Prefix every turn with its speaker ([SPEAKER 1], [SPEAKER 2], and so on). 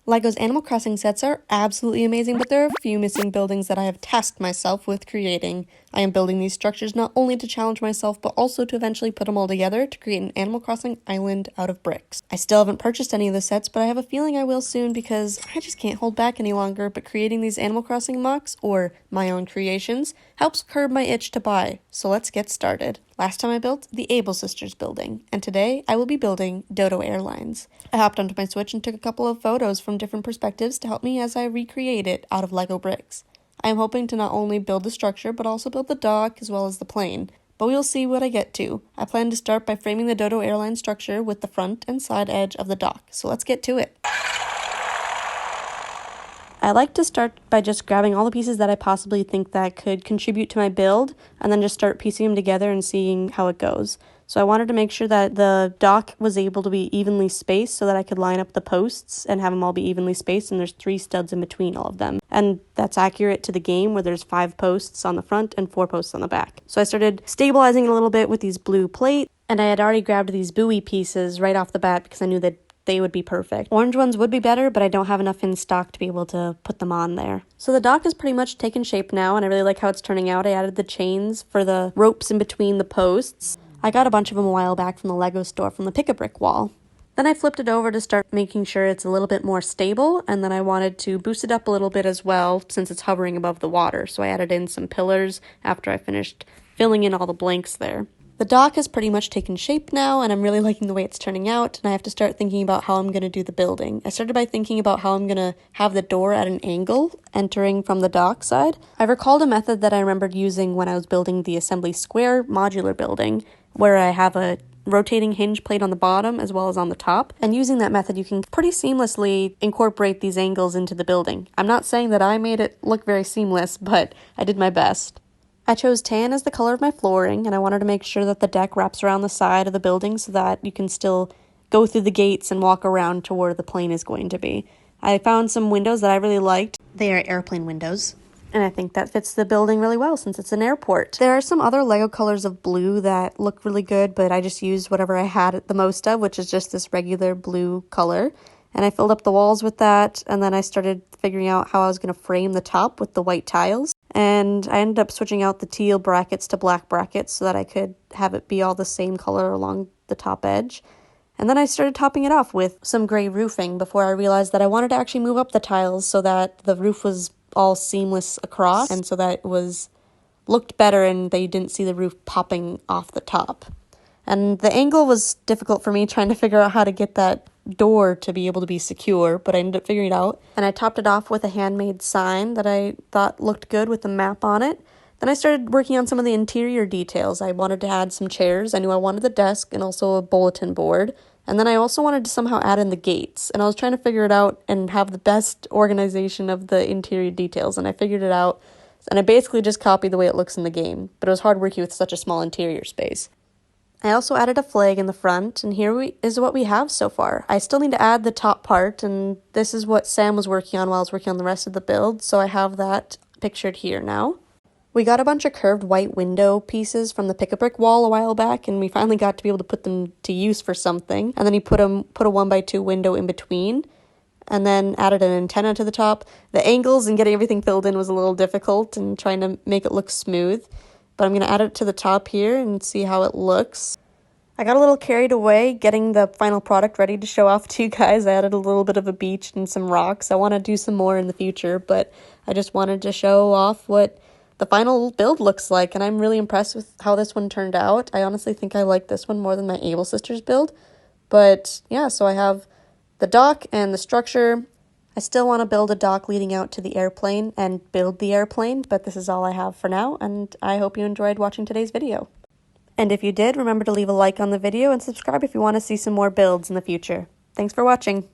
[SPEAKER 1] LEGO's Animal Crossing sets are absolutely amazing, but there are a few missing buildings that I have tasked myself with creating. I am building these structures not only to challenge myself, but also to eventually put them all together to create an Animal Crossing island out of bricks. I still haven't purchased any of the sets, but I have a feeling I will soon because I just can't hold back any longer, but creating these Animal Crossing MOCs, or my own creations, helps curb my itch to buy. So let's get started. Last time I built the Able Sisters building, and today I will be building DODO Airlines. I hopped onto my Switch and took a couple of photos from different perspectives to help me as I recreate it out of Lego bricks. I am hoping to not only build the structure, but also build the dock as well as the plane. But we'll see what I get to. I plan to start by framing the DODO Airlines structure with the front and side edge of the dock, so let's get to it. I like to start by just grabbing all the pieces that I possibly think that could contribute to my build, and then just start piecing them together and seeing how it goes. So I wanted to make sure that the dock was able to be evenly spaced so that I could line up the posts and have them all be evenly spaced, and there's 3 studs in between all of them. And that's accurate to the game where there's 5 posts on the front and 4 posts on the back. So I started stabilizing it a little bit with these blue plates, and I had already grabbed these buoy pieces right off the bat because I knew that they would be perfect. Orange ones would be better, but I don't have enough in stock to be able to put them on there. So the dock is pretty much taken shape now, and I really like how it's turning out. I added the chains for the ropes in between the posts. I got a bunch of them a while back from the Lego store from the Pick-a-Brick wall. Then I flipped it over to start making sure it's a little bit more stable, and then I wanted to boost it up a little bit as well since it's hovering above the water. So I added in some pillars after I finished filling in all the blanks there. The dock has pretty much taken shape now, and I'm really liking the way it's turning out, and I have to start thinking about how I'm going to do the building. I started by thinking about how I'm going to have the door at an angle, entering from the dock side. I recalled a method that I remembered using when I was building the Assembly Square modular building, where I have a rotating hinge plate on the bottom as well as on the top, and using that method you can pretty seamlessly incorporate these angles into the building. I'm not saying that I made it look very seamless, but I did my best. I chose tan as the color of my flooring, and I wanted to make sure that the deck wraps around the side of the building so that you can still go through the gates and walk around to where the plane is going to be. I found some windows that I really liked. They are airplane windows, and I think that fits the building really well since it's an airport. There are some other Lego colors of blue that look really good, but I just used whatever I had the most of, which is just this regular blue color. And I filled up the walls with that, and then I started figuring out how I was going to frame the top with the white tiles. And I ended up switching out the teal brackets to black brackets so that I could have it be all the same color along the top edge. And then I started topping it off with some gray roofing before I realized that I wanted to actually move up the tiles so that the roof was all seamless across and so that it looked better and that you didn't see the roof popping off the top. And the angle was difficult for me trying to figure out how to get that door to be able to be secure, but I ended up figuring it out. And I topped it off with a handmade sign that I thought looked good with a map on it. Then I started working on some of the interior details. I wanted to add some chairs. I knew I wanted the desk and also a bulletin board. And then I also wanted to somehow add in the gates. And I was trying to figure it out and have the best organization of the interior details. And I figured it out. And I basically just copied the way it looks in the game. But it was hard working with such a small interior space. I also added a flag in the front, and here is what we have so far. I still need to add the top part, and this is what Sam was working on while I was working on the rest of the build, so I have that pictured here now. We got a bunch of curved white window pieces from the Pick-a-Brick wall a while back, and we finally got to be able to put them to use for something. And then he put a 1x2 window in between, and then added an antenna to the top. The angles and getting everything filled in was a little difficult, and trying to make it look smooth. But I'm going to add it to the top here and see how it looks. I got a little carried away getting the final product ready to show off to you guys. I added a little bit of a beach and some rocks. I want to do some more in the future, but I just wanted to show off what the final build looks like, and I'm really impressed with how this one turned out. I honestly think I like this one more than my Able Sisters build. But yeah, so I have the dock and the structure. I still want to build a dock leading out to the airplane and build the airplane, but this is all I have for now, and I hope you enjoyed watching today's video. And if you did, remember to leave a like on the video and subscribe if you want to see some more builds in the future. Thanks for watching!